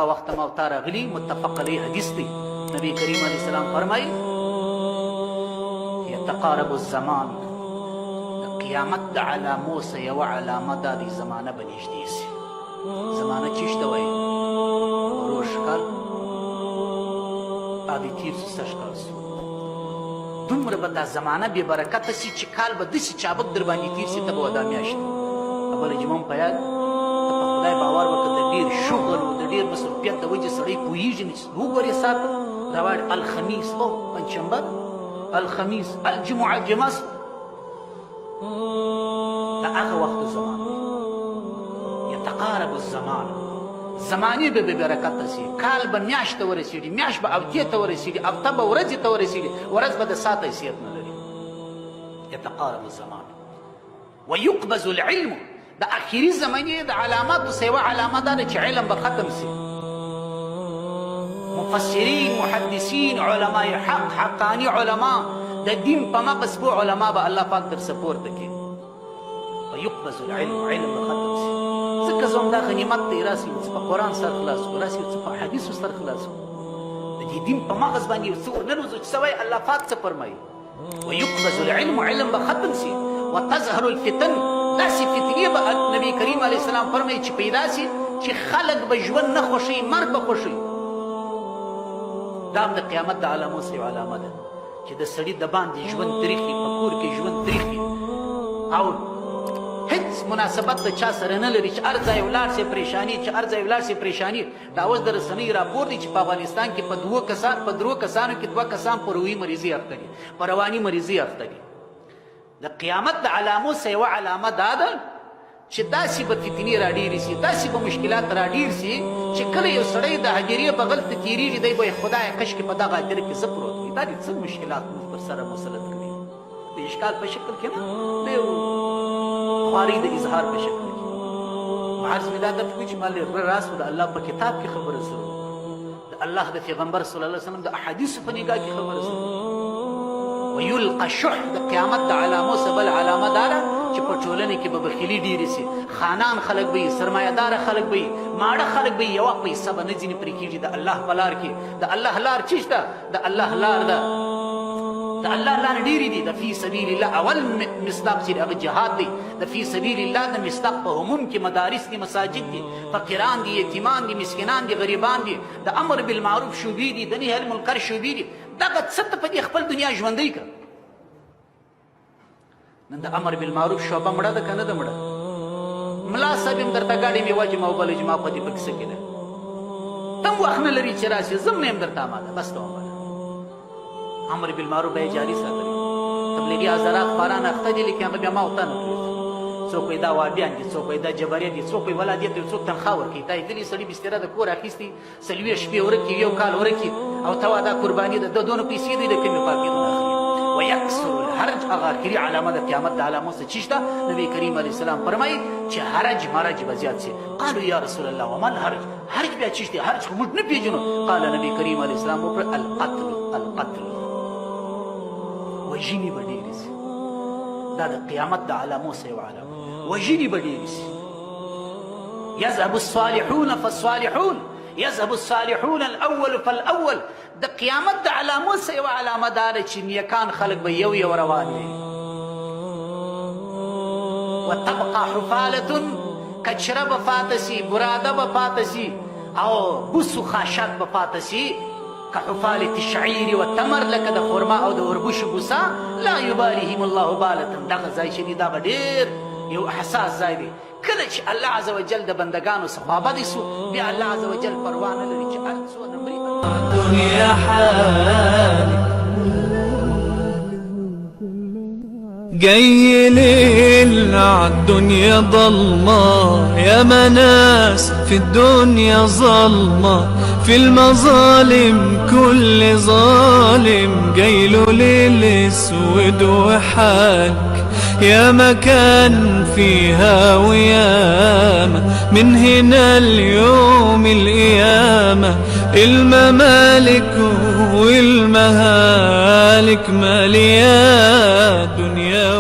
هغه وخت موت راغلي. متفق علیه حدیث دی. نبی کریم علیه السلام فرمایي یتقارب الزمان، د قیامت د علامو څه یوه علامه دا دی زمانه به نږدې سي. زمانه چیش ته وایي؟ ورور ښکال او د تیر سو سږ کال سو. دومره به دا زمانه بې برکته سي چې کال به داسې چابک در باندې تیر سي ته به ودا میاشت بله جمعه م په یاد ته په خدای باور وکړه د ډېر شغل و د ډېر مصروفیت د وجې سړی پوهېږي نه چې وګورې ساعت دا واړې الخمیس او پنجشنبه الخمیس الجمعه جمعه د هغه وخت زمان یتقارب الزمان، زمانې به بې برکته سي. کال به میاشت ته ورسېږي، میاشت به هفتې ته ورسېږي، هفته به ورځې ته ورسېږي، ورځ به د ساعت حیثیت نه لري. یتقارب الزمان ویقبض العلم، د اخري زمانې د علاماتو څه یوه علامه دا ده چې علم به ختم سي. مفسرین، محدثین، علماء حق، حقانی علما، د دین په مغز بو علما به الله پاک در سپورته کړي. ویقبض العلم، علم به ختم سي. ځکه زه همدا غنیمت دی راسي څه په قرآن سر خلاص کړو، راسي څه په حدیثو سر خلاص کړو، د دې دین په مغز باندې یو څه ورننوځو چې څه وایي الله پاک څه فرمایي. ویقبض العلم، علم به ختم سي. وتظهر الفتن، داسې فتنې به نبي کریم علیه السلام فرمایي چې پیدا سي چې خلک به ژوند نه خوښوي، مرګ به خوښوي. دا هم د قیامت د علامو څه یوه علامه ده چې د سړي د باندې ژوند تریخي، په کور کې ژوند تریخي او هیڅ مناسبت د چا سره نه لري چې هر ځای ولاړ سي پریشاني، چې هر ځای ولاړ سي پریشاني. دا اوس د رسنیو راپور دی چې په افغانستان کې په درو کسانو کې 2 کسان په روحي مریضي اخته دي، په رواني مریضي اخته دي. د قیامت د علامو څه یوه علامه دا ده چې داسې به فتنې راډېرې سي، داسې به مشکلات راډېر سي چې کله یو سړی د هجرې بغل ته تېرېږي دی به خدایه کشکې په دغه هجره کې زه پروت وي. دا دې څه مشکلات موږ پر سره مسلط کړي د اشکال په شکل کې نه، د یو خوارۍ د اظهار په شکل کې. عرض مې دا درته کوي چې ما راس د الله په کتاب کې خبره سره، د الله د پیغمبر صلی الله علیه وسلم د احادیثو په نګاه کې خبره سره. ویلقى الشح، د قیامت د علامو څه بل علامه دا ده چې په ټولنې کې به بخیلي ډېرې سي. خانان خلک به وي، سرمایهداره خلک به وي، ماړه خلک به وي، یوه پیسه به نه ځینې پرې کېږي د الله په لار کې. د الله لار چی شته؟ د الله لار ده، د الله لار ډېرې دي. د فی سبیل الله اول مصداق چې هغه جهاد دی. د فی سبیل الله د مصداق په هموم کې مدارس دي، مساجد دي، فقیران دي، یتیمان دي، مسکینان دي، غریبان دي، د امر بالمعروف شعبې دي، د نهي المنکر شعبې دي. دغه څه ته په دې خپل دنیا ژوندی کړه. نن د امر بالمعروف شعبه مړه ده که نه ده مړه؟ ملا صاحب هم درته ګاډې مې وجمه او بله جمعه په دې په کیسه کې ده. ته هم وخت نه لري چې راسې، زه هم درته اماده بس ته وماده. امر بالمعروف به یې جاري ساتلی. تبلیغي حضرات خواران اخته دي لیکن هغه بیا ما او تا نه پرېږدي. څوک وایي دا وابیان دي، څوک وایي دا جبریان دي، څوک وایي ولادیت دی، څوک تنخوا ورکوي. تا لیدلي سړي بستره د کور اخیستي 40 شپې ورکي، 1 کال ورکي او ته وا دا قرباني ده، د دونه پیسې دوی د کمې پاکېدونه اخلي. ویکسر الحرج، هغه آخري علامه د قیامت د علامو څه چی شته؟ نبي کریم علیه السلام فرمایي چې حرج مرج به زیات سي. قالوا یا رسول الله وما الحرج، حرج بیا چی شته؟ حرج خو موږ نه پېژنو. قال نبي کریم علیه السلام وکړه القتل، القتل، وژنې به ډېرې سي. دا د قیامت د علامو څه یوه علامه، وژنې به ډېرې سي. یذهب الصالحون فالصالحون، یذهب الصالحون الاول فالاول. د قیامت د علامو څه یوه علامه دا ده چې نیکان خلک به یو یو روان وي. وتبقى حفالة، کچره به پاته سي، براده به پاته سي او بوسو خاشاک به پاته سي. كحفالة الشعير والتمر، لکه د خرما او د وربشو بوسا. لا یبالیهم الله بالة، دغه ځای چې دی دغه ډېر یو حساس ځای دی. کله چې الله عز وجل د بندګانو څخه پابندي سو، بیا الله عز وجل پروا نه لري چې هر څونه مري دنیا حالي. جاي ليل عالدنيا ضلمة، يا مناس في الدنيا ظلمة، في المظالم كل ظالم جايله ليل اسود وحاك. يا مكان فيها وياما، من هنا اليوم القيامة، الممالك والمهالك مالية دنيا